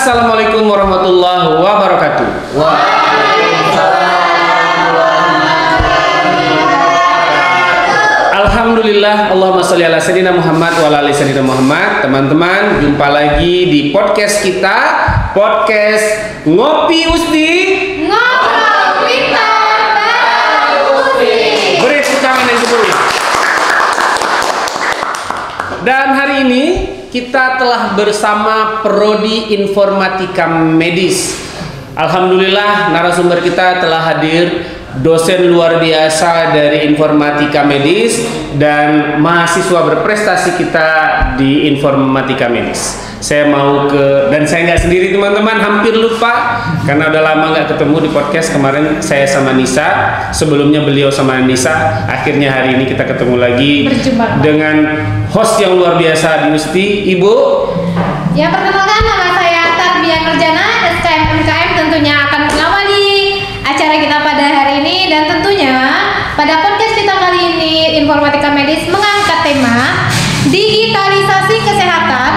Assalamualaikum warahmatullahi wabarakatuh. Alhamdulillah, Allahumma sholli ala sayyidina Muhammad wa ala ali sayyidina Muhammad. Teman-teman, jumpa lagi di podcast kita, podcast Ngopi Usti. Ngobrol pintar bareng Usti. Beri tepuk tangan yang sebelumnya. Dan hari ini kita telah bersama Prodi Informatika Medis. Alhamdulillah, narasumber kita telah hadir, dosen luar biasa dari Informatika Medis dan mahasiswa berprestasi kita di Informatika Medis. Saya mau dan saya nggak sendiri teman-teman, hampir lupa karena udah lama nggak ketemu di podcast. Kemarin saya sama Nisa, sebelumnya beliau sama Nisa. Akhirnya hari ini kita ketemu lagi dengan host yang luar biasa di Usti, Ibu. Ya, perkenalkan, nama saya Tarbiyah Nurjana, SKM MKM, tentunya akan mengawali acara kita pada hari ini. Dan tentunya pada podcast kita kali ini, Informatika Medis mengangkat tema digitalisasi kesehatan,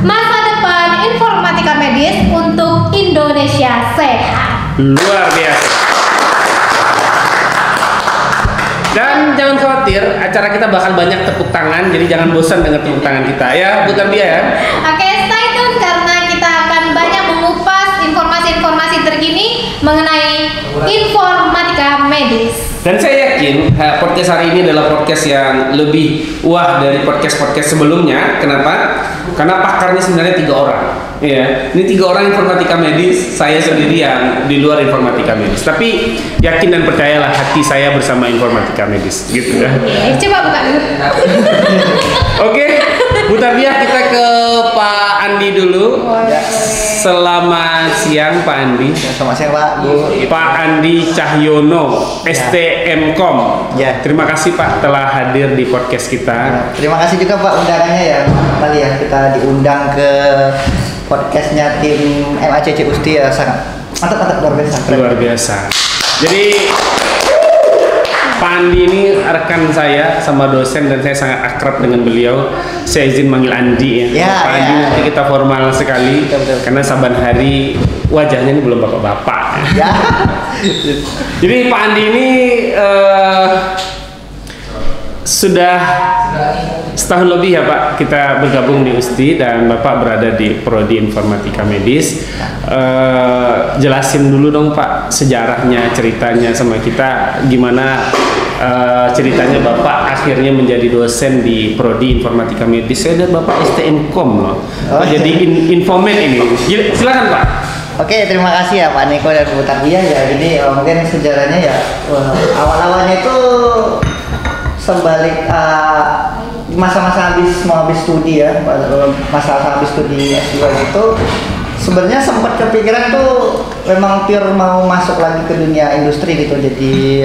masa depan Informatika Medis untuk Indonesia sehat. Luar biasa. Dan jangan khawatir, acara kita bakal banyak tepuk tangan, jadi jangan bosan dengan tepuk tangan kita ya, Bu Tarbiyah ya. Oke, stay tune karena kita akan banyak mengupas informasi-informasi terkini mengenai Informatika Medis. Dan saya yakin podcast hari ini adalah podcast yang lebih wah dari podcast-podcast sebelumnya. Kenapa? Karena pakarnya sebenarnya 3 orang. Ya, ini 3 orang Informatika Medis, saya sendiri yang di luar Informatika Medis. Tapi yakin dan percayalah, hati saya bersama Informatika Medis, gitu ya. Coba buka dulu. Oke, Bu Tarbiyah, kita ke Pak Andi dulu. Selamat siang Pak Andi. Selamat siang Pak, Bu. Pak Andi Cahyono, STMkom. Ya. Terima kasih Pak telah hadir di podcast kita. Terima kasih juga Pak undangannya ya. Tadi ya kita diundang ke podcastnya tim MACC Usti ya, sangat mantap luar biasa. Luar biasa. Jadi Pak Andi ini rekan saya sama dosen dan saya sangat akrab dengan beliau. Saya izin manggil Andi ya. Pak Andi nanti kita formal sekali. Betul. Karena saban hari wajahnya ini belum bapak-bapak. Ya. Jadi Pak Andi ini sudah setahun lebih ya Pak kita bergabung di Usti dan Bapak berada di Prodi Informatika Medis. Jelasin dulu dong Pak sejarahnya, ceritanya sama kita, gimana ceritanya Bapak akhirnya menjadi dosen di Prodi Informatika Medis. Saya lihat Bapak STMkom loh. Jadi Infomed ini. Silakan Pak. Oke, terima kasih ya Pak Niko dan Bu Tarbiyah ya. Jadi mungkin sejarahnya ya awal-awalnya itu sebalik masa-masa mau habis studi ya, masa habis studi S2 gitu, sebenarnya sempat kepikiran tuh memang pure mau masuk lagi ke dunia industri gitu, jadi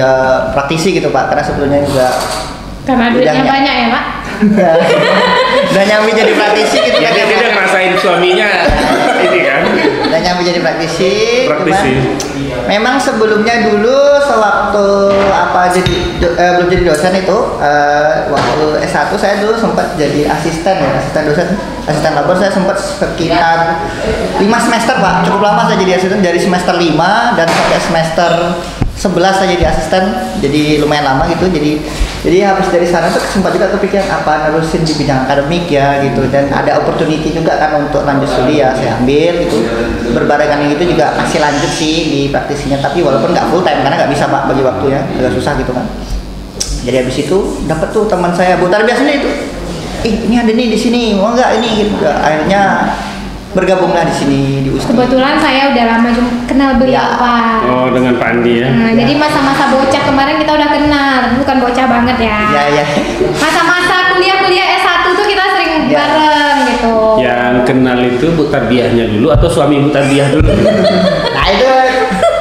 praktisi gitu Pak, karena sebetulnya juga Karena duitnya banyak ya Pak. udah nyambi jadi praktisi gitu kan. Dia ngerasain suaminya ini kan. Udah nyambi jadi praktisi. Praktisi. Memang sebelumnya dulu sewaktu belum jadi dosen itu waktu S1 saya dulu sempat jadi asisten dosen, asisten labor. Saya sempat sekitar 5 semester Pak, cukup lama saya jadi asisten, dari semester 5 dan sampai semester 11 saya jadi asisten, jadi lumayan lama gitu. Jadi habis dari sana tuh sempat juga kepikiran apa nerusin di bidang akademik ya gitu, dan ada opportunity juga kan untuk lanjut studi ya saya ambil gitu. Berbarengan itu juga masih lanjut sih di praktisinya, tapi walaupun nggak full time karena nggak bisa Pak bagi waktu ya, agak susah gitu kan. Jadi habis itu dapat tuh teman saya Bu Tarbiyah sendiri itu, ini ada nih di sini, mau nggak ini gitu. Akhirnya bergabunglah di sini di Usti. Kebetulan saya udah lama kenal beliau Pak. Oh, dengan Pak Andi ya. Nah, jadi masa-masa bocah kemarin kita udah kenal, bukan bocah banget ya. Ya. Masa-masa kuliah S1 tuh kita sering bareng gitu. Yang kenal itu Bu Tarbiyahnya dulu atau suami Bu Tarbiyah dulu? Nah itu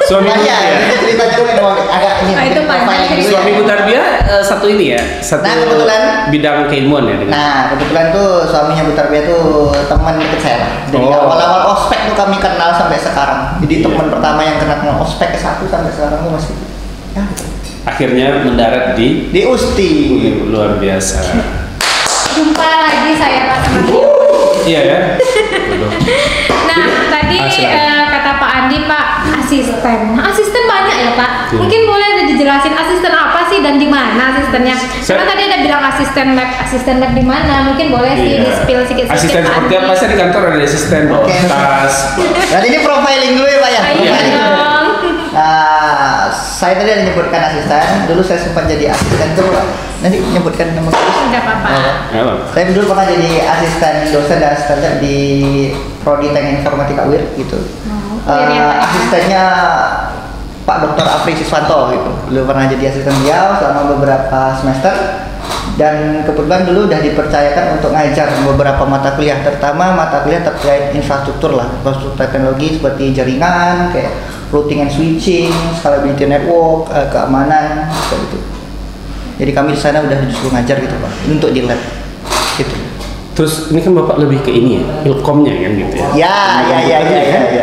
Suami Bu ya, Tarbiyah. itu ceritanya dulu agak ini. Nah, itu panjang profiling dulu Suami ya. Bu Tarbiyah satu ini ya, satu Nah, kebetulan bidang keilmuan ya dengan. Nah, kebetulan tuh suaminya Bu Tarbiyah tuh teman deket saya lah. Jadi Oh. awal-awal ospek tuh kami kenal sampai sekarang. Jadi teman pertama yang kenal ospek S1 sampai sekarang tuh masih ya. Akhirnya mendarat di Usti. luar biasa. Jumpa lagi saya Pak sama beliau. Iya ya. Nah, tadi asisten. Nah, asisten banyak ya Pak. Mungkin boleh dijelasin asisten apa sih dan di mana asistennya? Karena tadi ada bilang asisten lab di mana? Mungkin boleh sih di spill sedikit. Asisten seperti apa sih di kantor ada asisten bawa tas. Dan ini profiling dulu ya Pak ya. Nah, saya tadi ada nyebutkan asisten. Dulu saya sempat jadi asisten tuh. Nanti nyebutkan nama saya. Tidak apa-apa. Saya dulu pernah jadi asisten dosen dan asisten di Prodi Teknik Informatika UIR gitu. Asistennya Pak Dr. Afri Siswanto gitu. Dulu pernah jadi asisten beliau selama beberapa semester. Dan kebetulan dulu udah dipercayakan untuk ngajar beberapa mata kuliah, terutama mata kuliah terkait infrastruktur lah, infrastruktur teknologi seperti jaringan, kayak routing and switching, scalability network, keamanan, seperti itu. Jadi kami di sana udah disuruh ngajar gitu Pak, untuk di lab gitu. Terus ini kan Bapak lebih ke ini ya, ilkomnya kan gitu ya?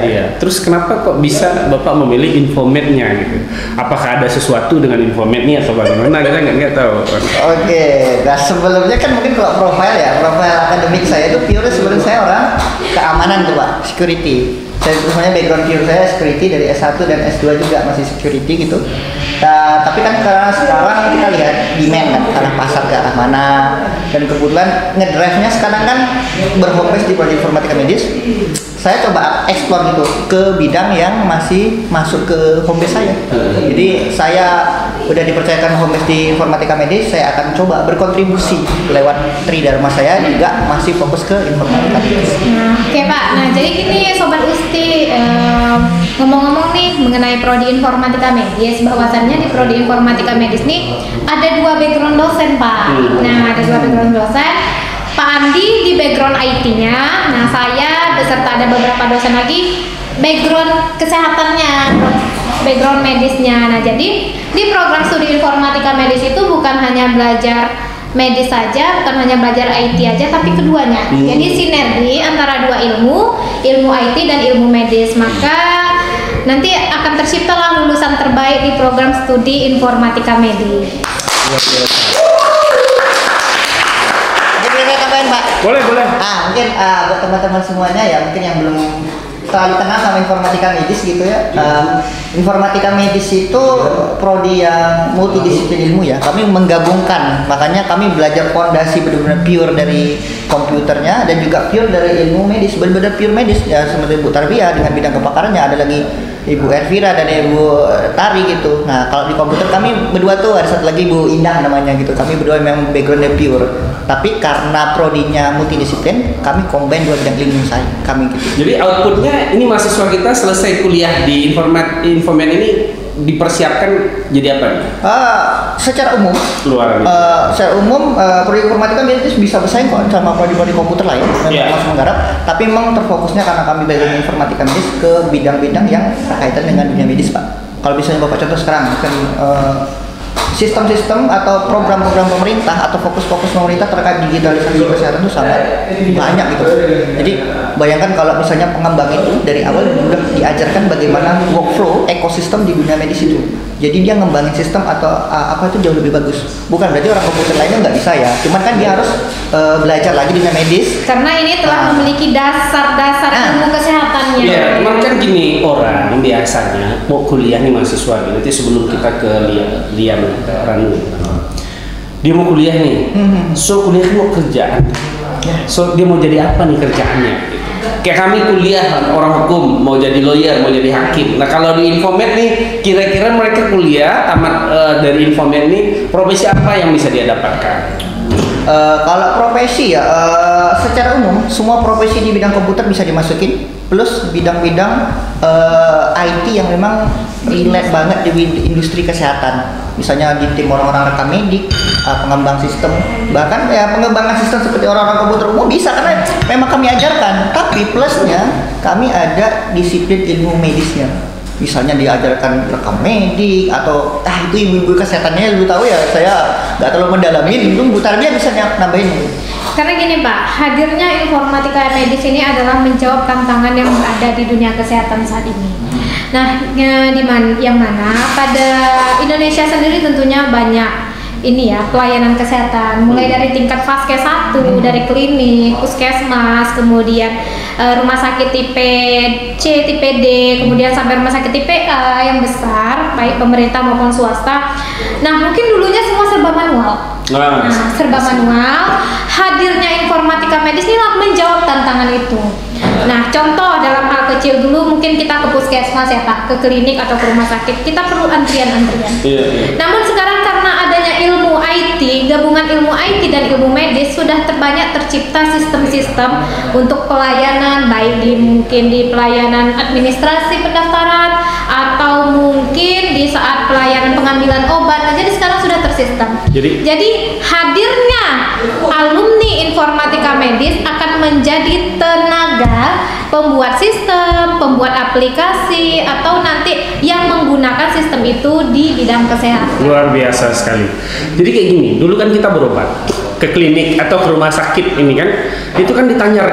Ya. Terus kenapa kok bisa Bapak memilih infometnya gitu? Apakah ada sesuatu dengan infometnya atau bagaimana? Kita nggak tahu. Oke, nah sebelumnya kan mungkin kalau profil akademik saya itu pure sebenarnya saya orang keamanan tuh Pak, security. Saya sebenarnya background pure saya security dari S1 dan S2 juga masih security gitu. Nah, tapi kan karena sekarang kita lihat demand kan, arah pasar ke arah mana, dan kebetulan ngedrive-nya sekarang kan berfokus di Prodi Informatika Medis. Saya coba explore gitu ke bidang yang masih masuk ke home base saya. Jadi saya udah dipercayakan home base di Informatika Medis, saya akan coba berkontribusi lewat tridharma saya juga masih fokus ke informatika medis. Oke Pak, nah jadi gini Sobat Usti, ngomong-ngomong nih mengenai Prodi Informatika Medis, bahwasannya di Prodi Informatika Medis nih ada 2 background dosen Pak. Nah ada 2 background dosen. Pak Andi di background IT-nya, nah saya beserta ada beberapa dosen lagi background kesehatannya, background medisnya. Nah jadi di program studi informatika medis itu bukan hanya belajar medis saja, bukan hanya belajar IT aja, tapi keduanya. Jadi sinergi antara 2 ilmu IT dan ilmu medis. Maka nanti akan terciptalah lulusan terbaik di program studi informatika medis. Pak. Boleh. Mungkin buat teman-teman semuanya ya, mungkin yang belum terlalu kenal sama informatika medis gitu ya. Informatika medis itu prodi yang multidisiplin ilmu ya. Kami menggabungkan, makanya kami belajar fondasi benar-benar pure dari komputernya dan juga pure dari ilmu medis, benar-benar pure medis ya, seperti Bu Tarbia dengan bidang kepakarannya, ada lagi Ibu Elvira dan Ibu Tari gitu. Nah kalau di komputer kami berdua tuh, ada satu lagi Bu Indah namanya gitu. Kami berdua memang backgroundnya pure, tapi karena prodinya multidisiplin, kami combine 2 bidang ilmu kami gitu. Jadi outputnya ini mahasiswa kita selesai kuliah di Infomet ini dipersiapkan jadi apa nih? Secara umum, prodi informatika medis bisa bersaing kok sama prodi-prodi komputer lain yang masuk menggarap. Tapi memang terfokusnya karena kami background informatika medis ke bidang-bidang yang berkaitan dengan dunia medis Pak. Kalau misalnya Bapak contoh sekarang kan sistem-sistem atau program-program pemerintah atau fokus-fokus pemerintah terkait digitalisasi kesehatan itu sangat banyak gitu. Jadi bayangkan kalau misalnya pengembang itu dari awal sudah diajarkan bagaimana workflow ekosistem di dunia medis itu. Jadi dia ngembangin sistem atau apa itu jauh lebih bagus. Bukan berarti orang komputer lainnya nggak bisa ya. Cuman kan dia harus belajar lagi dunia medis. Karena ini telah memiliki dasar-dasar ilmu kesehatannya. Iya, cuman kan gini, orang biasanya mau kuliah nih mahasiswa, nanti sebelum kita ke Liam Ranu, dia mau kuliah nih, so kuliah mau kerjaan, so dia mau jadi apa nih kerjaannya? Kayak kami kuliah orang hukum, mau jadi lawyer, mau jadi hakim. Nah kalau di Infomet nih, kira-kira mereka kuliah tamat dari Infomet nih, profesi apa yang bisa dia dapatkan? Kalau profesi ya, secara umum semua profesi di bidang komputer bisa dimasukin, plus bidang-bidang IT yang memang relate banget di industri kesehatan. Misalnya di tim orang-orang rekam medik, pengembang sistem, bahkan ya pengembangan sistem seperti orang-orang komputer umum bisa, karena memang kami ajarkan. Tapi plusnya kami ada disiplin ilmu medisnya. Misalnya diajarkan rekam medik atau itu ibu-ibu kesehatannya lebih tahu ya, saya nggak terlalu mendalami. Itu Bu Tarbia bisa nambahin. Karena gini Pak, hadirnya informatika medis ini adalah menjawab tantangan yang ada di dunia kesehatan saat ini. Nah, yang mana pada Indonesia sendiri tentunya banyak ini ya pelayanan kesehatan, mulai dari tingkat vaskes 1, dari klinik, puskesmas, kemudian rumah sakit tipe C, tipe D, kemudian sampai rumah sakit tipe A yang besar, baik pemerintah maupun swasta. Nah, mungkin dulunya semua serba manual. Nah, serba manual. Hadirnya informatika medis ini menjawab tantangan itu. Nah, contoh dalam hal kecil dulu mungkin kita ke puskesmas ya Pak, ke klinik atau ke rumah sakit, kita perlu antrian-antrian. Namun sekarang karena adanya ilmu IT, gabungan ilmu IT dan ilmu medis sudah banyak tercipta sistem-sistem untuk pelayanan, baik mungkin di pelayanan administrasi pendaftaran atau mungkin di saat pelayanan pengambilan obat. Nah, jadi sekarang sudah tersistem. Jadi hadirnya alumni informatika medis akan menjadi tenaga pembuat sistem, pembuat aplikasi, atau nanti yang menggunakan sistem itu di bidang kesehatan. Luar biasa sekali. Jadi kayak gini, dulu kan kita berobat ke klinik atau ke rumah sakit ini kan, itu kan ditanya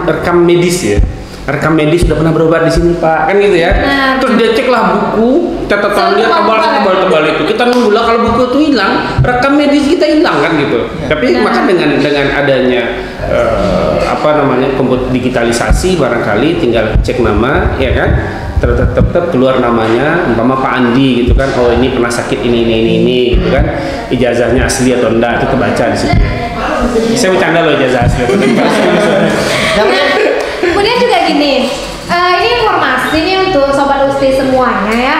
rekam medis ya. Rekam medis sudah pernah berobat di sini Pak, kan gitu ya. Nah, terus dia ceklah buku, catatan dia tebal itu. Kita nunggu lah kalau buku itu hilang, rekam medis kita hilang kan gitu. Tapi maka dengan adanya digitalisasi barangkali tinggal cek nama ya kan, tetap keluar namanya, umpama Pak Andi gitu kan, oh ini pernah sakit ini gitu kan, ijazahnya asli atau enggak itu kebaca di situ. Saya bercanda loh, ijazah asli atau enggak. Kemudian juga gini, ini informasi nih untuk Sobat Usti semuanya ya.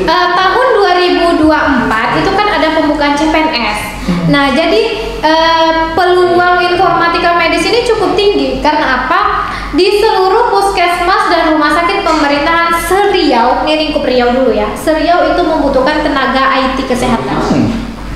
Tahun 2024 itu kan ada pembukaan CPNS. Nah, jadi peluang informatika medis ini cukup tinggi. Karena apa? Di seluruh puskesmas dan rumah sakit pemerintahan se-Riau, ini lingkup Riau dulu ya, se-Riau itu membutuhkan tenaga IT kesehatan.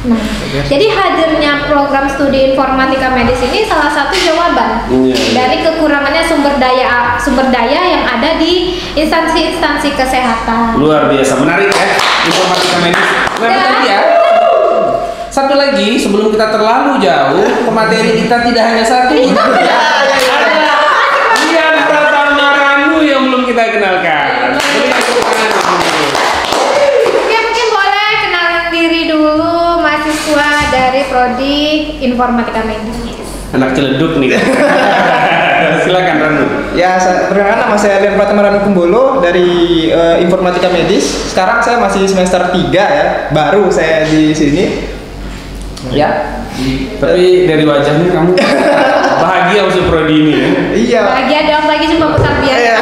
Nah, jadi hadirnya program studi informatika medis ini salah satu jawaban dari kekurangannya sumber daya yang ada di instansi-instansi kesehatan. Luar biasa, menarik ya informatika medis. Tadi ya. Satu lagi sebelum kita terlalu jauh ke materi kita, tidak hanya satu. Ada Dian Pratama Ranu yang belum kita kenalkan. Mungkin boleh kenalin diri dulu, mahasiswa dari Prodi Informatika Medis. Anak celeduk nih. Silakan Ranu. Ya, perkenalkan nama saya Dian Pratama Ranu Kumbolo dari Informatika Medis. Sekarang saya masih semester 3 ya, baru saya di sini. Ya. Tapi dari wajahnya kamu bahagia masuk prodi ini ya? Iya. Bahagia dong, lagi cuma besar biasa. Iya.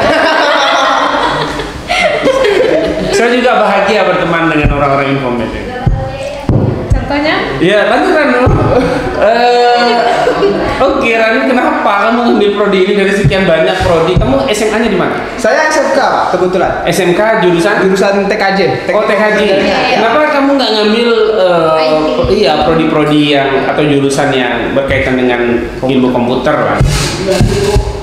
Saya juga bahagia berteman dengan orang-orang informed. Contohnya? Iya, lanjut Ranu. Oke, Ranu, kenapa kamu ngambil prodi ini dari sekian banyak prodi? Kamu SMA-nya di mana? Saya SMK Pak, kebetulan. SMK jurusan TKJ. Oh, TKJ. Kenapa kamu nggak ngambil prodi-prodi yang atau jurusan yang berkaitan dengan ilmu komputer lah?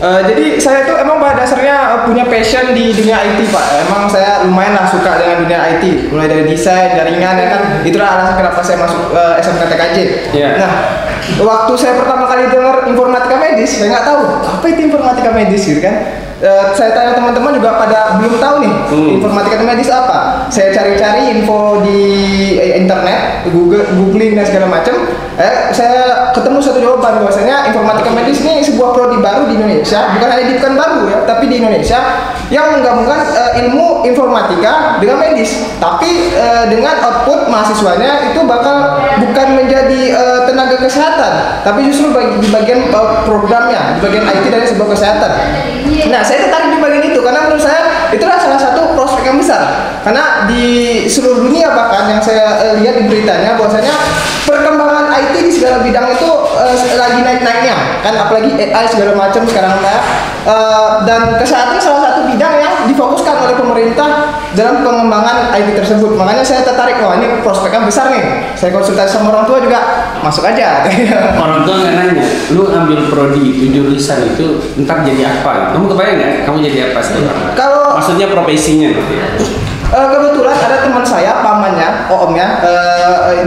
Jadi saya itu emang pada dasarnya punya passion di dunia IT Pak. Emang saya lumayan lah suka dengan dunia IT, mulai dari desain, jaringan ya kan. Itulah alasan kenapa saya masuk SMK TKJ. Yeah. Nah, waktu saya pertama kali dengar informatika medis, saya nggak tahu apa itu informatika medis gitu kan. Saya tanya teman-teman juga pada belum tahu nih informatika medis apa. Saya cari-cari info di internet, googling dan segala macam. Saya ketemu satu jawaban bahwasanya informatika medis ini sebuah prodi baru di Indonesia, bukan hanya di Pekanbaru ya, tapi di Indonesia yang menggabungkan ilmu informatika dengan medis. Tapi dengan output mahasiswanya itu bakal bukan menjadi tenaga kesehatan, tapi justru di bagian programnya, di bagian IT dari sebuah kesehatan. Nah, saya tertarik di bagian itu karena menurut saya itulah salah satu prospek yang besar. Karena di seluruh dunia bahkan yang saya lihat di beritanya bahwasanya perkembangan IT di segala bidang itu lagi naik-naiknya kan, apalagi AI segala macam sekarang dan kesehatan salah satu bidang yang difokuskan oleh pemerintah dalam pengembangan IT tersebut. Makanya saya tertarik, wah ini prospeknya besar nih. Saya konsultasi sama orang tua juga, masuk aja. Orang tua nggak nanya, lu ambil prodi itu jurusan itu ntar jadi apa? Kamu kebayang nggak? Kamu jadi apa sih? Kalau maksudnya profesinya gitu ya? Kebetulan ada teman saya, pamannya, omnya,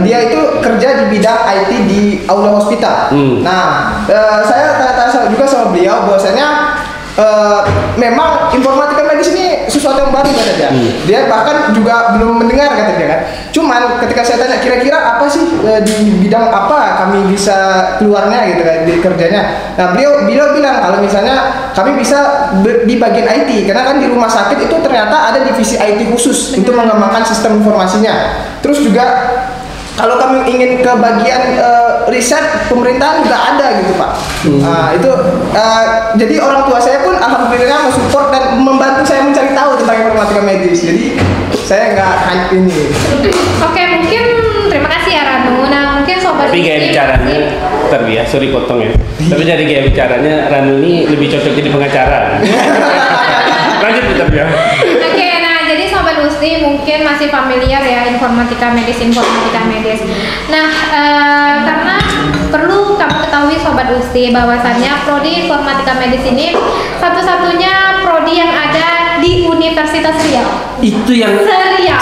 dia itu kerja di bidang IT di Aula Hospital. Nah, saya tanya-tanya juga sama beliau bahwasanya memang informatika medis ini sesuatu yang baru kata dia. Dia bahkan juga belum mendengar kata dia kan. Cuman ketika saya tanya kira-kira apa sih di bidang apa kami bisa keluarnya gitu kan di kerjanya. Nah beliau bilang kalau misalnya kami bisa di bagian IT karena kan di rumah sakit itu ternyata ada divisi IT khusus untuk mengembangkan sistem informasinya. Terus juga kalau kami ingin ke bagian riset pemerintahan juga ada gitu Pak. Itu jadi orang tua saya pun alhamdulillah mensupport dan membantu saya mencari tahu tentang informatika medis. Jadi saya nggak hanya ini. Oke, mungkin terima kasih ya Ranu. Nah mungkin sobat Tapi gaya bicaranya, terbiasa, sorry potong ya. Tapi dari gaya bicaranya Ranu ini lebih cocok jadi pengacara. Lanjut bentar ya. Oke, nah jadi sobat Usti mungkin masih familiar ya informatika medis. Nah, karena perlu kamu ketahui sobat Usti bahwasannya prodi informatika medis ini satu-satunya prodi yang ada di Universitas Riau. Itu yang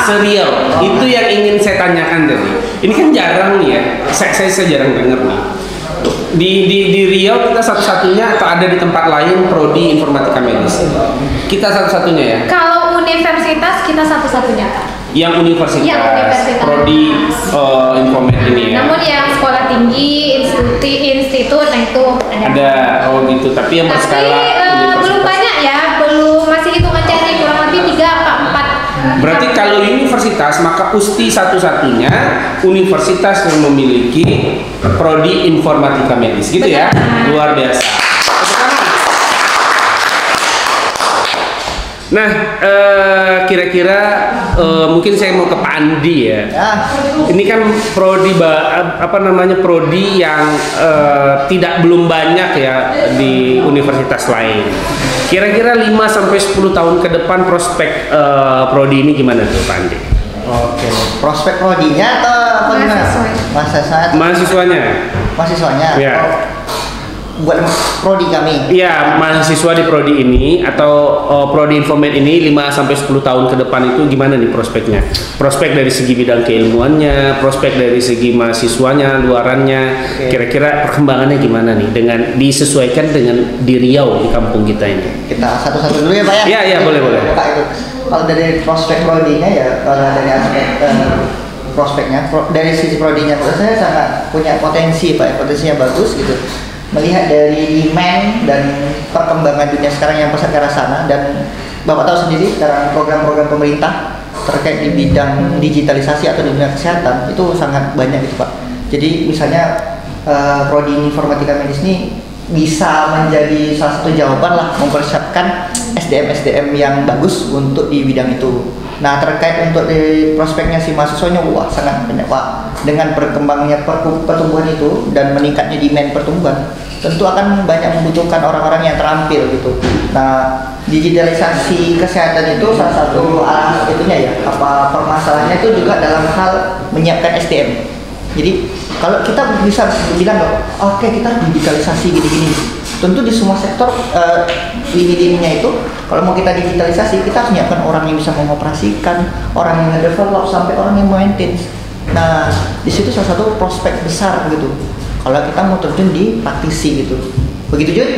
serial. Itu yang ingin saya tanyakan tadi. Ini kan jarang nih ya. Saya jarang dengar nih. Di Riau kita satu-satunya atau ada di tempat lain prodi informatika medis? Kita satu-satunya ya. Kalau universitas kita satu-satunya. Yang universitas. Prodi Infomed ini ya. Namun yang sekolah tinggi, institut, nah itu ada. Oh gitu. Tapi yang berskala belum banyak ya, masih hitungan jari kurang lebih 3 apa 4. Berarti kalau universitas maka Usti satu-satunya universitas yang memiliki prodi informatika medis gitu ya. Luar biasa. Nah, kira-kira mungkin saya mau ke Pak Andi ya. Ini kan prodi prodi yang belum banyak ya di universitas lain. Kira-kira 5 sampai 10 tahun ke depan prospek prodi ini gimana tuh Pak Andi? Oke. Prospek prodinya atau apa gimana? Mahasiswanya. Ya. Buat prodi kami. Iya, mahasiswa di prodi ini atau prodi Infomed ini 5 sampai 10 tahun ke depan itu gimana nih prospeknya? Prospek dari segi bidang keilmuannya, prospek dari segi mahasiswanya, luarannya. Kira-kira perkembangannya gimana nih dengan disesuaikan dengan di Riau di kampung kita ini? Kita satu-satu dulu ya Pak ya? Iya, boleh. Pak itu. Kalau dari prospek prodinya ya, kalau dari aspek prospeknya, dari sisi prodinya menurut saya sangat punya potensi Pak, potensinya bagus gitu. Melihat dari demand dan perkembangan dunia sekarang yang pesat ke arah sana, dan Bapak tahu sendiri sekarang program-program pemerintah terkait di bidang digitalisasi atau di dunia kesehatan itu sangat banyak gitu Pak. Jadi misalnya prodi informatika medis ini bisa menjadi salah satu jawaban lah mempersiapkan SDM yang bagus untuk di bidang itu. Nah terkait untuk di prospeknya si mahasiswanya sangat banyak Pak. Dengan berkembangnya pertumbuhan itu dan meningkatnya demand pertumbuhan, tentu akan banyak membutuhkan orang-orang yang terampil gitu. Nah digitalisasi kesehatan itu salah satu itunya ya, permasalahannya itu juga dalam hal menyiapkan SDM. Jadi kalau kita bisa bilang oke, kita digitalisasi gini-gini, tentu di semua sektor lini-lininya itu kalau mau kita digitalisasi kita harus menyiapkan orang yang bisa mengoperasikan, orang yang nge-develop sampai orang yang maintain. Nah di situ salah satu prospek besar gitu kalau kita mau terjun di praktisi gitu. Begitu juga di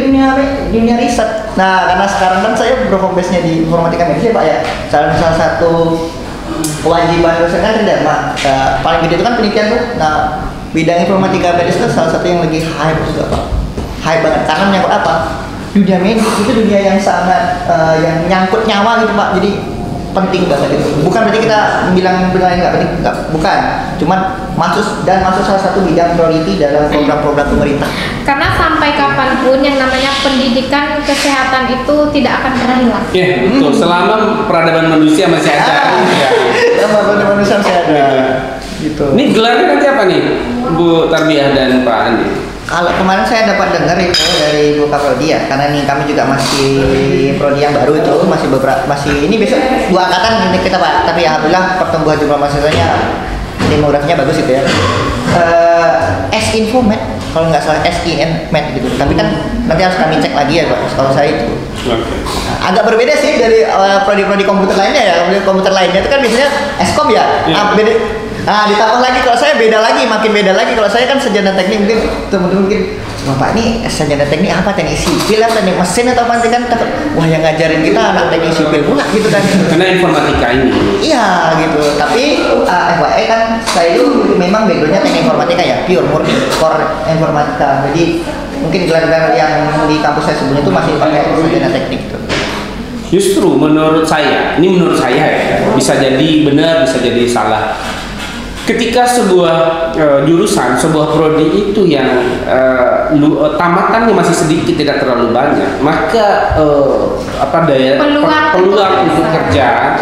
dunia riset. Nah karena sekarang kan saya berhome base-nya di informatika medis ya Pak ya, salah satu kewajiban dosen kan Tridharma. Paling gede itu kan penelitian tuh. Nah bidang informatika medis itu salah satu yang lagi hype juga Pak. Hype banget karena menyangkut apa? Dunia medis itu dunia yang sangat yang nyangkut nyawa gitu Pak. Jadi penting banget itu. Bukan berarti kita bilang nggak penting, bukan. Cuman masuk salah satu bidang priority dalam program-program pemerintah. Karena sampai kapanpun yang namanya pendidikan kesehatan itu tidak akan pernah hilang. Iya, betul. Selama peradaban manusia masih ada. Selama peradaban manusia masih ada. Gitu. Ini gelarnya nanti apa nih, Bu Tarbiah dan Pak Andi? Kalau kemarin saya dapat dengar itu dari Bu Kaprodi ya, karena ini kami juga masih prodi yang baru itu masih ini besok 2 angkatan ini kita Pak, tapi alhamdulillah pertumbuhan jumlah mahasiswanya demografinya bagus itu ya. Infomed kalau nggak salah Med gitu, tapi kan nanti harus kami cek lagi ya Pak kalau saya itu. Agak berbeda sih dari prodi-prodi komputer lainnya ya. Komputer lainnya itu kan biasanya Eskom ya. Nah, ditambah lagi kalau saya beda lagi, makin beda lagi. Kalau saya kan sarjana teknik, mungkin teman-teman mungkin, Bapak ini sarjana teknik apa? Teknik sipil atau teknik mesin atau apa? Kan wah, yang ngajarin kita anak teknik sipil pula gitu kan. Karena informatika ini. Iya gitu. Tapi FYI kan saya itu memang backgroundnya teknik informatika ya, pure murni core informatika. Jadi mungkin gelar-gelar yang di kampus saya sebelumnya itu masih pakai sarjana teknik gitu. Justru menurut saya ya, bisa jadi benar, bisa jadi salah. Ketika sebuah jurusan, sebuah prodi itu yang tamatannya masih sedikit, tidak terlalu banyak, maka peluang untuk kerja,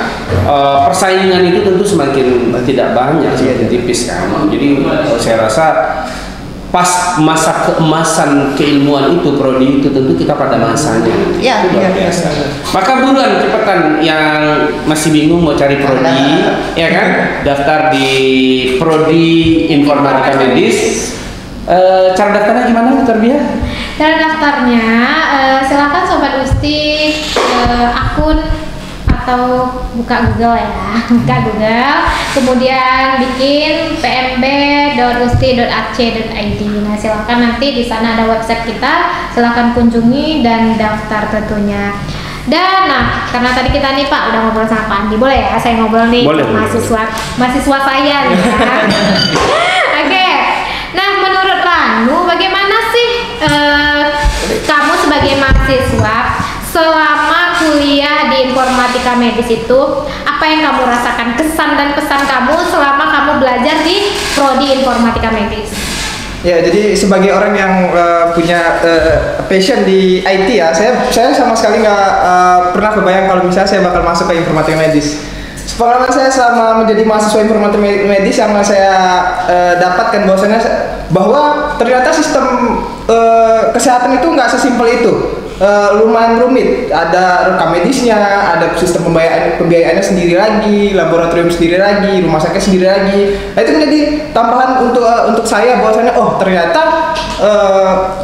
persaingan itu tentu semakin tidak banyak, semakin tipis kan. Jadi saya rasa pas masa keemasan keilmuan itu, prodi itu tentu kita pada masanya. Iya, luar biasa. Maka buruan cepetan yang masih bingung mau cari prodi, ya kan? Daftar di prodi informatika medis. Cara daftarnya gimana, Dr. Bia? Cara daftarnya silakan Sobat Usti akun atau buka Google ya, buka Google, kemudian bikin pmb.usti.ac.id. Nah, silakan nanti di sana ada website kita, silakan kunjungi dan daftar tentunya. Dan nah, karena tadi kita nih Pak udah ngobrol sama Pak Andi, boleh ya saya ngobrol nih mahasiswa saya nih ya. Oke. Nah, menurut Ranu bagaimana sih kamu sebagai mahasiswa selama kuliah di informatika medis itu, apa yang kamu rasakan, kesan dan pesan kamu selama kamu belajar di prodi informatika medis? Ya, jadi sebagai orang yang punya passion di IT ya, saya sama sekali nggak pernah kebayang kalau misalnya saya bakal masuk ke informatika medis. Pengalaman saya selama menjadi mahasiswa informatika medis yang saya dapatkan bahwa ternyata sistem kesehatan itu nggak sesimpel itu. Lumayan rumit, ada rekam medisnya, ada sistem pembiayaannya sendiri lagi, laboratorium sendiri lagi, rumah sakit sendiri lagi. Nah, itu menjadi tambahan untuk saya bahwasanya ternyata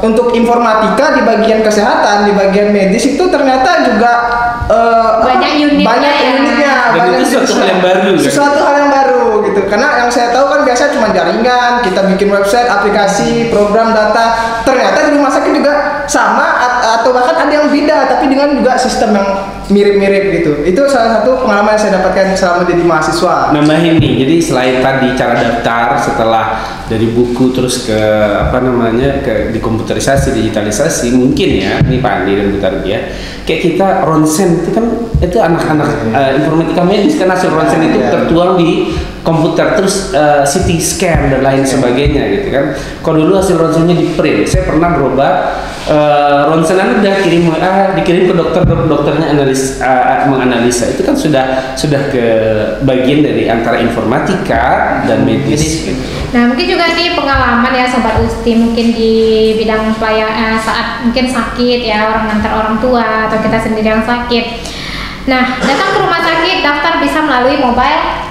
untuk informatika di bagian kesehatan, di bagian medis itu ternyata juga banyak unitnya. Dan itu sesuatu hal yang baru. Sesuatu hal yang baru gitu. Karena yang saya tahu kan biasa cuma jaringan, kita bikin website, aplikasi, program, data. Ternyata di rumah sakit juga sama atau bahkan ada yang beda tapi dengan juga sistem yang mirip-mirip gitu. Itu salah satu pengalaman yang saya dapatkan selama jadi mahasiswa. Nambahin nih, jadi selain tadi cara daftar setelah dari buku terus ke ke dikomputerisasi, digitalisasi, mungkin ya, ini Pak Andi dan Bu Tarbia, kayak kita ronsen itu kan itu anak-anak informatika medis kan hasil ronsen itu tertuang di komputer terus CT scan dan lain sebagainya gitu kan. Kalau dulu hasil ronsennya di print, saya pernah berobat ronsenan udah dikirim ke dokternya menganalisa, itu kan sudah ke bagian dari antara informatika dan medis gitu. Nah, mungkin juga nih pengalaman ya Sobat Usti, mungkin di bidang pelayanan saat mungkin sakit ya, orang ngantar orang tua atau kita sendiri yang sakit. Nah, datang ke rumah sakit, daftar bisa melalui mobile.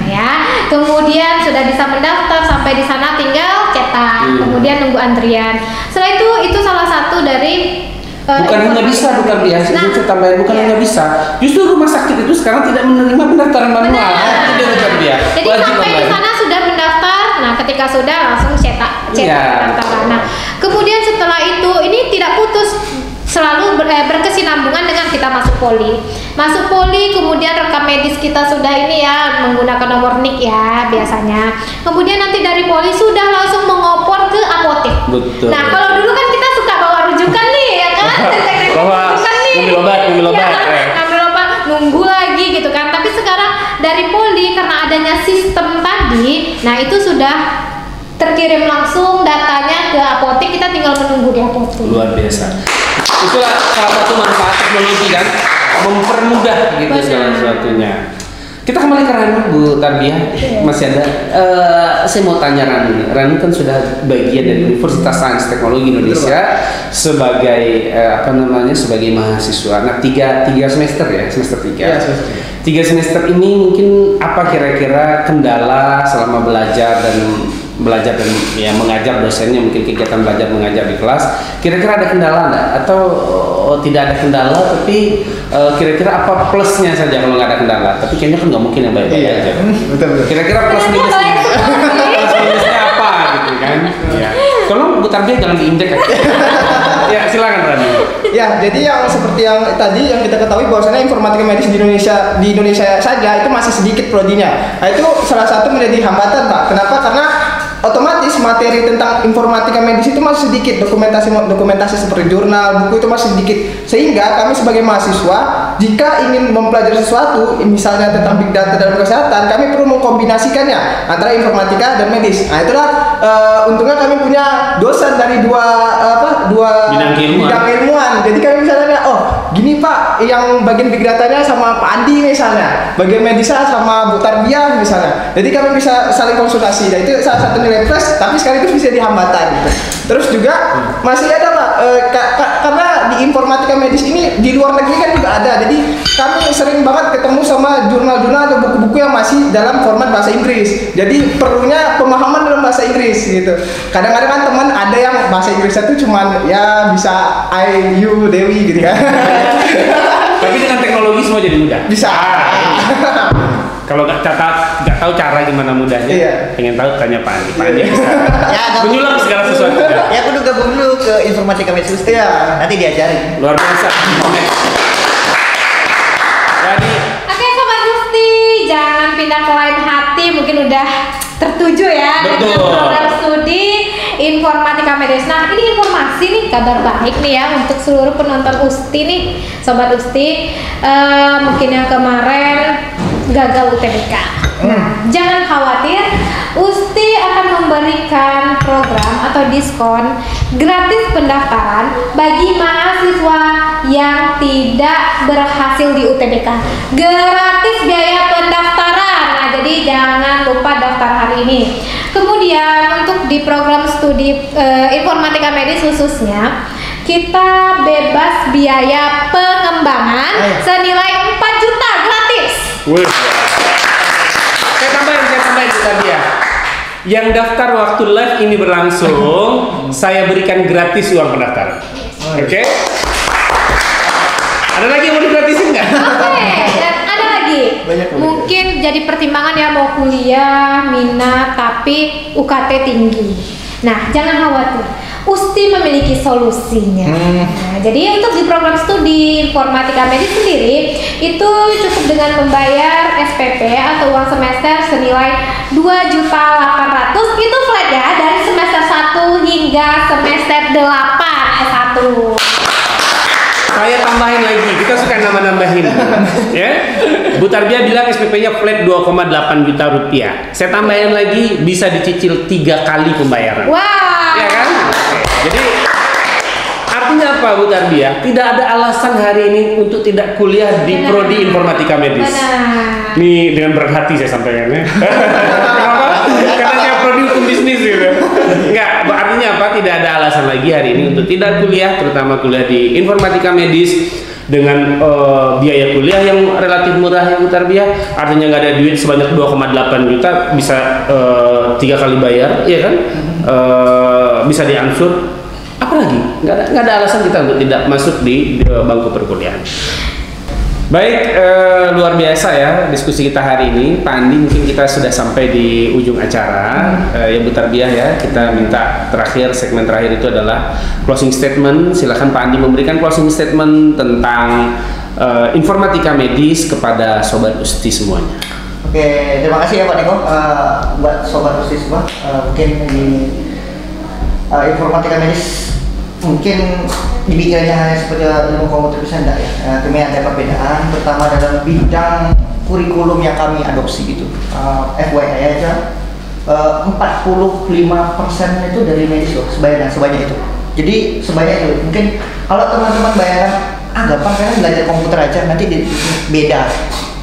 Ya, kemudian sudah bisa mendaftar, sampai di sana tinggal cetak, kemudian nunggu antrian. Setelah itu salah satu dari bukan hanya bisa, bukan biasa. Itu tambahan bukan hanya bisa. Justru rumah sakit itu sekarang tidak menerima pendaftaran manual. Jadi sampai di sana sudah mendaftar. Nah, ketika sudah langsung cetak pendaftaran. Nah, kemudian setelah itu ini tidak putus, selalu berkesinambungan dengan kita masuk poli, kemudian rekam medis kita sudah ini ya menggunakan nomor NIK ya biasanya. Kemudian nanti dari poli sudah langsung mengopor ke apotek. Betul. Nah, kalau dulu kan kita suka bawa rujukan nih ya kan, ngambil obat, nunggu lagi gitu kan. Tapi sekarang dari poli karena adanya sistem tadi, nah itu sudah terkirim langsung datanya ke apotek, kita tinggal menunggu di apotek. Luar biasa. Itulah salah satu manfaat teknologi kan, mempermudah gitu segala sesuatunya. Kita kembali ke Ranu, Bu Tarbia. Masih ada. Saya mau tanya Ranu kan sudah bagian dari Universitas Sains Teknologi Indonesia sebagai sebagai mahasiswa. Nah, tiga semester ya, semester 3. Ya, semester 3. 3 semester ini mungkin apa kira-kira kendala selama belajar dan belajar dan ya mengajar, dosennya mungkin kegiatan belajar mengajar di kelas, kira-kira ada kendala nggak atau tidak ada kendala, tapi kira-kira apa plusnya saja kalau nggak ada kendala? Tapi kayaknya kan nggak mungkin yang baik-baik aja. Betul. Kira-kira plus minusnya apa gitu kan? Ya. Tolong Bu Tarbiyah jangan diindek aja. Ya silakan Rani. Ya, jadi yang seperti yang tadi yang kita ketahui bahwasanya informatika medis di Indonesia saja itu masih sedikit prodinya. Nah, itu salah satu menjadi hambatan, Pak. Kenapa? Karena otomatis materi tentang informatika medis itu masih sedikit, dokumentasi seperti jurnal, buku itu masih sedikit, sehingga kami sebagai mahasiswa jika ingin mempelajari sesuatu misalnya tentang big data dalam kesehatan, kami perlu mengkombinasikannya antara informatika dan medis. Nah itulah untungnya kami punya dosen dari dua bidang ilmuwan. Jadi kami misalnya, oh gini Pak, yang bagian big datanya sama Pak Andi misalnya, bagian medisnya sama Bu Tarbiyah misalnya. Jadi kami bisa saling konsultasi. Dan itu salah satu nilai plus, tapi sekaligus bisa dihambatan gitu. Terus juga masih ada Pak, karena di informatika medis ini di luar negeri kan juga ada. Jadi kami sering banget ketemu sama jurnal-jurnal atau buku-buku yang masih dalam format bahasa Inggris. Jadi perlunya pemahaman dalam bahasa Inggris gitu. Kadang-kadang kan teman ada yang bahasa Inggrisnya tuh cuman ya bisa I, you, Dewi gitu kan. Tapi dengan teknologi semua jadi mudah. Bisa. Kalau nggak tahu cara gimana mudahnya, pengen tahu tanya Pak Andi. Pak Andi bisa menyulam segala sesuatu. Ya aku udah gabung dulu ke informatika medis ya. Nanti diajarin. Luar biasa. Jadi, Oke Sobat Gusti, jangan pindah ke lain hati, mungkin udah tertuju ya dengan program studi informatika medis. Nah ini informasi nih, kabar baik nih ya untuk seluruh penonton Usti nih, Sobat Usti. Mungkin yang kemarin gagal UTBK. Nah, jangan khawatir, Usti akan memberikan program atau diskon gratis pendaftaran bagi mahasiswa yang tidak berhasil di UTBK. Gratis biaya pendaftaran. Nah, jadi jangan lupa daftar hari ini. Kemudian untuk di program studi informatika medis khususnya, kita bebas biaya pengembangan senilai 4 juta gratis. Saya tambahin tadi ya. Yang daftar waktu live ini berlangsung, saya berikan gratis uang pendaftaran. Oke? Ada lagi yang mau digratisin nggak? Oke, dan ada lagi. Mungkin jadi pertimbangan ya mau kuliah, minat, tapi UKT tinggi. Nah, jangan khawatir. Usti memiliki solusinya. Nah, jadi untuk di program studi informatika medis sendiri itu cukup dengan membayar SPP atau uang semester senilai 2.800.000 itu flat ya dari semester 1 hingga semester 8 S1. Saya tambahin lagi, kita suka nambah-nambahin. Ya. Bu Tarbiyah bilang SPP-nya flat 2,8 juta rupiah. Saya tambahin lagi, bisa dicicil 3 kali pembayaran. Wow. Ya kan? Jadi artinya apa Bu Tarbiyah? Tidak ada alasan hari ini untuk tidak kuliah di prodi informatika medis. Benar. Nih dengan berat hati saya sampaikan ya. Kenapa? Karena saya prodi hukum bisnis gitu. Enggak, artinya apa? Tidak ada alasan lagi hari ini untuk tidak kuliah, terutama kuliah di informatika medis dengan biaya kuliah yang relatif murah ya Bu Tarbiyah. Artinya nggak ada duit sebanyak 2,8 juta bisa 3 kali bayar, ya kan? Bisa diangsur. Apalagi nggak ada alasan kita untuk tidak masuk di bangku perkuliahan. Baik, luar biasa ya diskusi kita hari ini. Pak Andi, mungkin kita sudah sampai di ujung acara. Ya Bu Tarbiyah ya, kita minta terakhir, segmen terakhir itu adalah closing statement. Silakan Pak Andi memberikan closing statement tentang informatika medis kepada Sobat Usti semuanya. Oke, terima kasih ya Pak Niko buat Sobat Usti semua. Mungkin di informatika medis mungkin dipikirannya hanya seperti ilmu komputer bisa enggak ya. Kami ada perbedaan, pertama dalam bidang kurikulum yang kami adopsi gitu. FYI aja 45% itu dari medis loh, sebanyak itu. Jadi sebanyak itu. Mungkin kalau teman-teman bayangan gampang kan belajar komputer aja, nanti beda.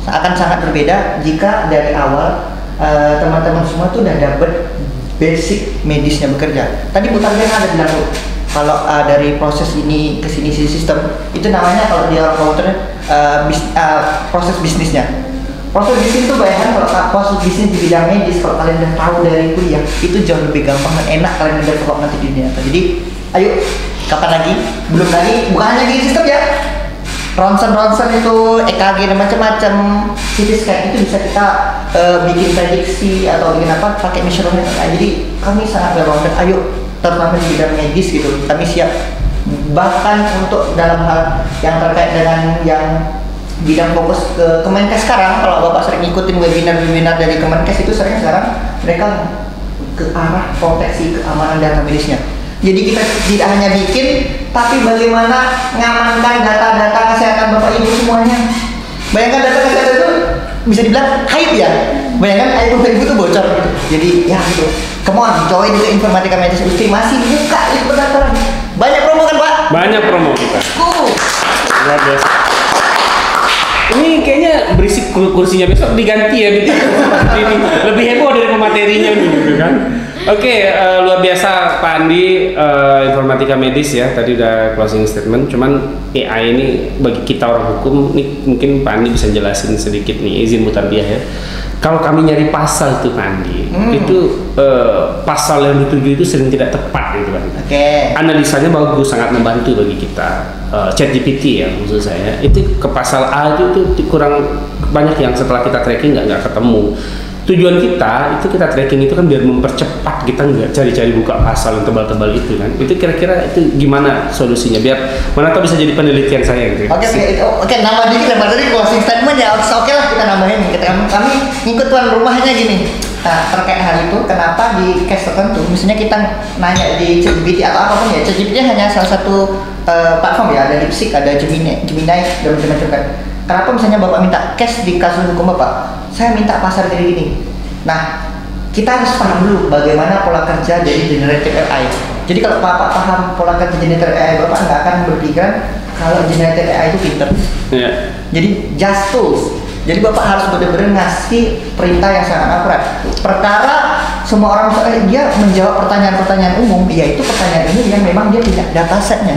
Akan sangat berbeda jika dari awal teman-teman semua tuh udah dapet basic medisnya bekerja. Tadi Bu Tarbiyah ada bilang tuh, kalau dari proses ini ke sini sistem itu namanya kalau di orang komputer proses bisnisnya. Proses bisnis itu bayangkan kalau proses bisnis di bidang medis kalau kalian udah tahu dari kuliah itu jauh lebih gampang dan enak kalian develop nanti di dunia nyata. Jadi ayo kapan lagi? Belum lagi, bukan hanya di sistem ya. Ronsen itu EKG dan macam-macam, CT scan itu bisa kita bikin prediksi atau bikin apa pakai measurement. Jadi kami sangat well-rounded. Ayo terutama di bidang medis gitu, kami siap. Bahkan untuk dalam hal yang terkait dengan yang bidang fokus ke Kemenkes sekarang, kalau Bapak sering ngikutin webinar dari Kemenkes itu sering sekarang mereka ke arah proteksi keamanan data medisnya. Jadi kita tidak hanya bikin, tapi bagaimana mengamankan data-data kesehatan Bapak Ibu semuanya. Bayangkan data kesehatan itu bisa dibilang aib ya. Bayangkan aib Bapak Ibu itu bocor gitu. Jadi ya gitu. Come on, join juga informatika medis Ustri masih buka itu pendaftaran. Banyak promo kan Pak? Banyak promo kita. Luar biasa. Ini kayaknya berisik kursinya, besok diganti ya gitu. Ini lebih heboh dari pematerinya gitu kan. Oke, luar biasa Pak Andi, informatika medis ya, tadi udah closing statement. Cuman AI ini bagi kita orang hukum, nih mungkin Pak Andi bisa jelasin sedikit nih, izin mutarbiah ya. Kalau kami nyari pasal itu Pak Andi, itu pasal yang dituju itu sering tidak tepat gitu kan. Analisanya bagus, sangat membantu bagi kita. ChatGPT ya maksud saya, itu ke pasal A itu kurang banyak yang setelah kita tracking nggak ketemu. Tujuan kita itu kita tracking itu kan biar mempercepat kita nggak cari-cari buka pasal yang tebal-tebal itu kan. Itu kira-kira itu gimana solusinya biar mana tahu bisa jadi penelitian saya gitu. Oke, nambah dikit ya, tadi closing statement ya. Oke lah kita nambahin. Kami ngikut tuan rumahnya gini. Nah, terkait hal itu, kenapa di case tertentu, misalnya kita nanya di ChatGPT atau apapun ya, ChatGPT hanya salah satu platform ya, ada DeepSeek, ada Gemini, dan macam-macam kan. Kenapa misalnya Bapak minta case di kasus hukum Bapak, saya minta pasar gini-gini. Nah, kita harus paham dulu bagaimana pola kerja dari generative AI. Jadi kalau Bapak paham pola kerja generative AI, Bapak nggak akan berpikir kalau generative AI itu pinter. Jadi just tools. Jadi Bapak harus benar-benar ngasih perintah yang sangat akurat. Perkara semua orang dia menjawab pertanyaan-pertanyaan umum, yaitu pertanyaan ini yang memang dia punya datasetnya.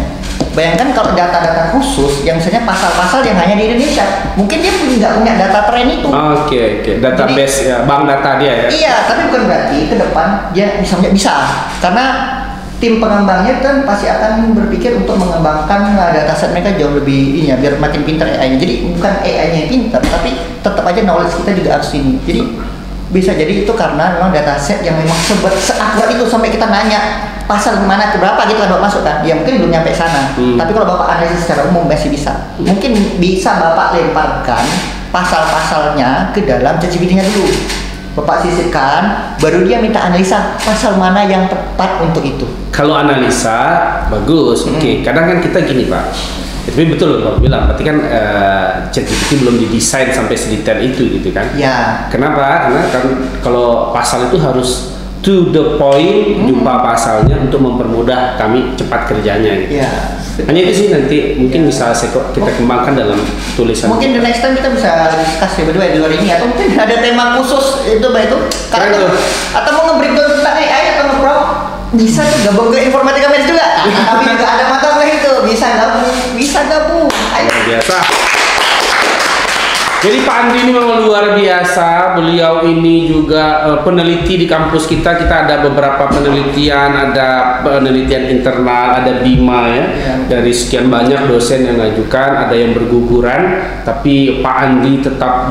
Bayangkan kalau data-data khusus yang misalnya pasal-pasal yang hanya di Indonesia, mungkin dia nggak punya data tren itu. Oke, database ya, bank data dia ya. Iya, tapi bukan berarti ke depan dia bisa, karena tim pengembangnya kan pasti akan berpikir untuk mengembangkan dataset mereka jauh lebih ini ya, biar makin pintar AI-nya. Jadi bukan AI-nya yang pintar, tapi tetap aja knowledge kita juga harus ini. Jadi bisa jadi itu karena memang dataset yang memang seakurat itu sampai kita nanya pasal mana ke berapa gitu kan Bapak masuk kan. Ya mungkin belum nyampe sana. Tapi kalau Bapak analisis secara umum masih bisa. Mungkin bisa Bapak lemparkan pasal-pasalnya ke dalam ChatGPT-nya dulu. Bapak sisipkan, baru dia minta analisa pasal mana yang tepat untuk itu. Kalau analisa bagus, oke. Kadang kan kita gini Pak, tapi betul loh Bapak bilang, berarti kan ChatGPT belum didesain sampai sedetail itu gitu kan? Ya. Kenapa? Karena kan kalau pasal itu harus to the point, jumpa pasalnya untuk mempermudah kami cepat kerjanya gitu. Ya. Hanya itu sih, nanti mungkin bisa kita kembangkan dalam tulisan. Mungkin the next time kita bisa discuss ya berdua di luar ini, atau mungkin ada tema khusus itu Mbak itu. Atau mau nge-breakdown tentang AI atau nge-prompt, bisa tuh gabung ke informatika medis juga. Tapi juga ada mata kuliah itu, bisa gabung. Ayo. Biasa. Jadi Pak Andi ini memang luar biasa. Beliau ini juga peneliti di kampus kita. Kita ada beberapa penelitian, ada penelitian internal, ada BIMA ya. Dari sekian banyak dosen yang mengajukan, ada yang berguguran. Tapi Pak Andi tetap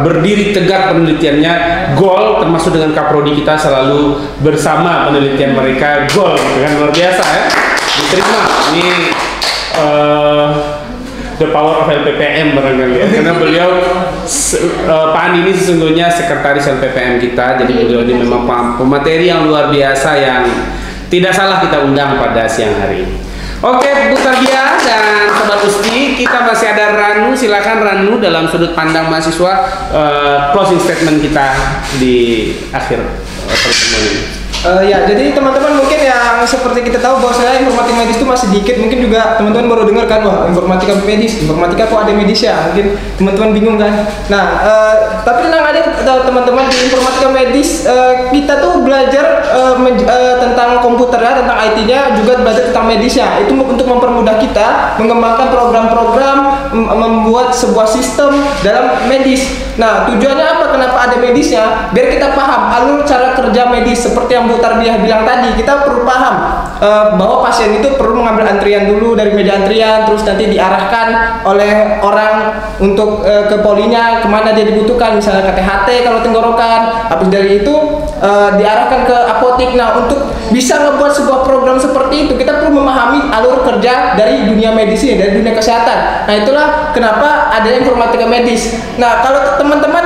berdiri tegak penelitiannya, goal, termasuk dengan kaprodi kita selalu bersama penelitian mereka goal, dengan luar biasa ya. Diterima. Ini the power of LPPM barangkali ya. Karena beliau Pak Andi ini sesungguhnya sekretaris LPPM kita. Jadi beliau ini memang pemateri yang luar biasa yang tidak salah kita undang pada siang hari ini. Oke, Bu Tarbia dan Sobat Usti, kita masih ada Ranu. Silakan Ranu dalam sudut pandang mahasiswa, closing statement kita di akhir pertemuan ini. Ya, jadi teman-teman mungkin yang seperti kita tahu bahwa saya informatika medis itu masih dikit, mungkin juga teman-teman baru dengar kan, wah informatika medis, informatika kok ada medis ya, mungkin teman-teman bingung kan. Nah, tapi tenang aja teman-teman, di informatika medis kita tuh belajar tentang komputer ya, tentang IT-nya, juga belajar tentang medisnya. Itu untuk mempermudah kita mengembangkan program-program, membuat sebuah sistem dalam medis. Nah, tujuannya apa? Kenapa ada medisnya? Biar kita paham alur cara kerja medis. Seperti yang Bu Tarbiyah bilang tadi, kita perlu paham bahwa pasien itu perlu mengambil antrian dulu dari meja antrian, terus nanti diarahkan oleh orang untuk ke polinya, kemana dia dibutuhkan, misalnya ke THT kalau tenggorokan. Habis dari itu diarahkan ke apotik. Nah, untuk bisa membuat sebuah program seperti itu, kita perlu memahami alur kerja dari dunia medis ini, dari dunia kesehatan. Nah, itulah kenapa ada informatika medis. Nah, kalau teman-teman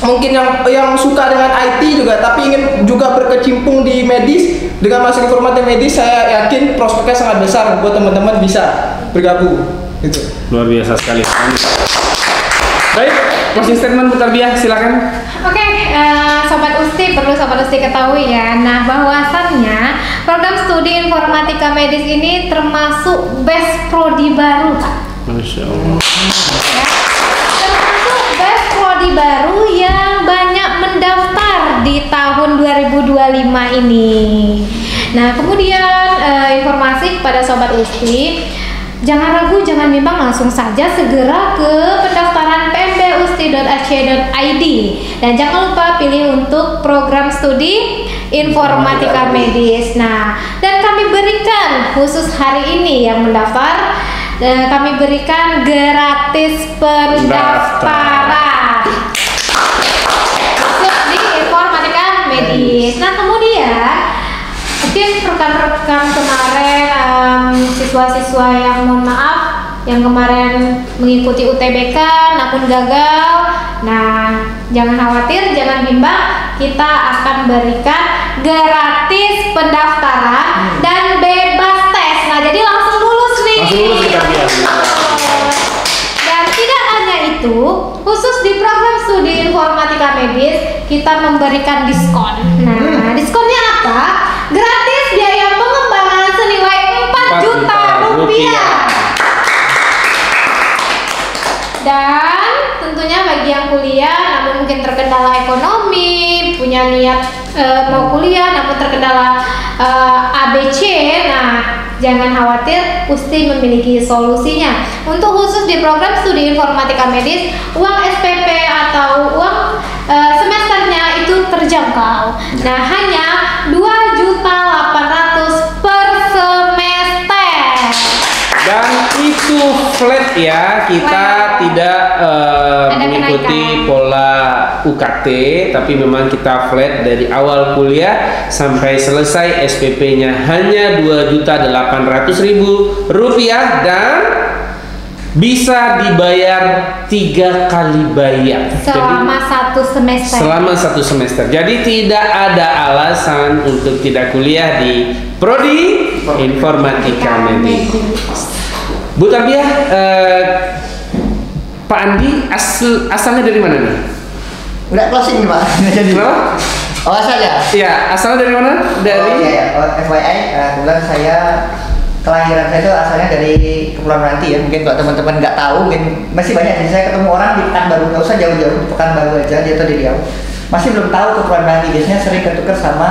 mungkin yang suka dengan IT juga tapi ingin juga berkecimpung di medis, dengan masuk informatika medis, saya yakin prospeknya sangat besar buat teman-teman bisa bergabung. Gitu. Luar biasa sekali. Baik, closing statement Bu Tarbiyah, silakan. Oke, Sobat Usti, perlu Sobat Usti ketahui ya. Nah, bahwasannya program studi informatika medis ini termasuk best prodi baru, Pak. Masya Allah. Ya, termasuk best prodi baru yang banyak mendaftar di tahun 2025 ini. Nah, kemudian informasi kepada Sobat Usti, jangan ragu, jangan bimbang, langsung saja segera ke pendaftaran pmusti.ac.id dan jangan lupa pilih untuk program studi informatika medis. Nah, dan kami berikan khusus hari ini yang mendaftar, kami berikan gratis pendaftaran khusus di informatika medis. Nah, kemudian mungkin rekan-rekan kemarin siswa-siswa yang mohon maaf yang kemarin mengikuti UTBK namun gagal, nah jangan khawatir, jangan bimbang, kita akan berikan gratis pendaftaran dan bebas tes. Nah, jadi langsung lulus nih. Dan tidak hanya itu, khusus di program studi informatika medis kita memberikan diskon. Nah, diskonnya apa? Gratis biaya pengembangan senilai 4 juta rupiah. Dan tentunya bagi yang kuliah namun mungkin terkendala ekonomi, punya niat mau kuliah namun terkendala ABC, nah jangan khawatir, Usti memiliki solusinya. Untuk khusus di program studi informatika medis, uang SPP atau uang semesternya itu terjangkau. Nah, hanya 2.800.000 per semester. Dan itu flat ya, kita tidak mengikuti pola UKT, tapi memang kita flat dari awal kuliah sampai selesai. SPP-nya hanya Rp2.800.000 dan bisa dibayar 3 kali bayar selama satu semester. Selama 1 semester. Jadi tidak ada alasan untuk tidak kuliah di prodi informatika medis. Bu Tarbiyah, Pak Andi asalnya dari mana nih? Udah closing nih Pak. Jadi. Kenapa? Oh, asalnya? Iya, asalnya dari mana? Dari. Oh, iya, FYI, kebetulan saya kelahiran saya itu asalnya dari Kepulauan Meranti ya. Mungkin kalau teman-teman nggak tahu, mungkin masih banyak. Jadi saya ketemu orang di Pekanbaru, nggak usah jauh-jauh, di Pekanbaru aja, dia tuh di Riau. Masih belum tahu Kepulauan Meranti. Biasanya sering ketukar sama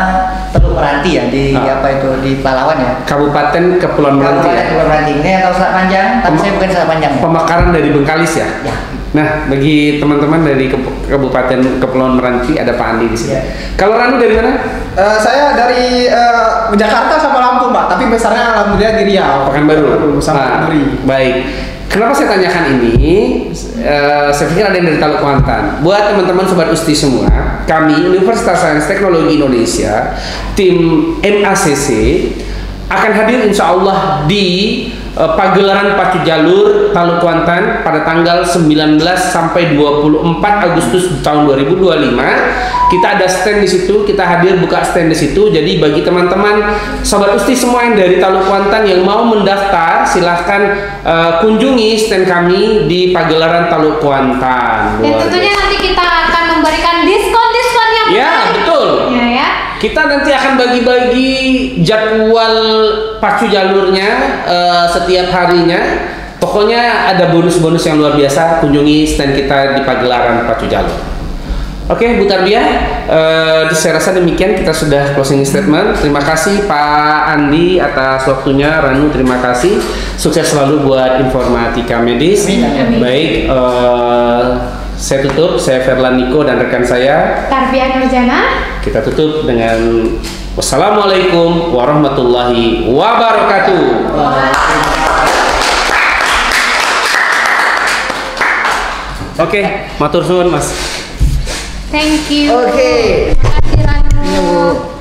Teluk Meranti ya, di apa itu, di Palawan ya. Kabupaten Kepulauan Meranti. Kabupaten Kepulauan Meranti. Ini yang tahu Selat Panjang, tapi saya bukan Selat Panjang. Pemekaran dari Bengkalis ya. Ya. Nah, bagi teman-teman dari Kabupaten Kepulauan Meranti ada Pak Andi di sini. Ya. Kalau Ranu dari mana? Saya dari Jakarta sama Lampung, Pak, tapi besarnya alhamdulillah di Riau. Pekanbaru. Sama Duri. Baik. Kenapa saya tanyakan ini? Saya pikir ada yang dari Taluk Kuantan. Buat teman-teman Sobat Usti semua, kami Universitas Sains Teknologi Indonesia, tim MACC akan hadir insya Allah di pagelaran pacu jalur Taluk Kuantan pada tanggal 19 sampai 24 Agustus tahun 2025. Kita ada stand di situ, kita hadir buka stand di situ. Jadi bagi teman-teman Sobat Usti semua yang dari Taluk Kuantan yang mau mendaftar, silahkan kunjungi stand kami di pagelaran Taluk Kuantan. Dan tentunya nanti kita akan memberikan diskon-diskonnya. Ya, betul. Ya. kita nanti akan bagi-bagi jadwal pacu jalurnya setiap harinya. Pokoknya ada bonus-bonus yang luar biasa. Kunjungi stand kita di pagelaran pacu jalur. Oke, Bu Tarbiyah, saya rasa demikian, kita sudah closing statement. Terima kasih Pak Andi atas waktunya. Ranu, terima kasih. Sukses selalu buat informatika medis. Amin. Baik, saya tutup. Saya Ferlan Niko dan rekan saya Tarbiyah Nurjana. Kita Kita tutup dengan wassalamualaikum warahmatullahi wabarakatuh. Oke, matur suwun Mas. Thank you. Oke. Terima kasih Ranu. Iya, Bu.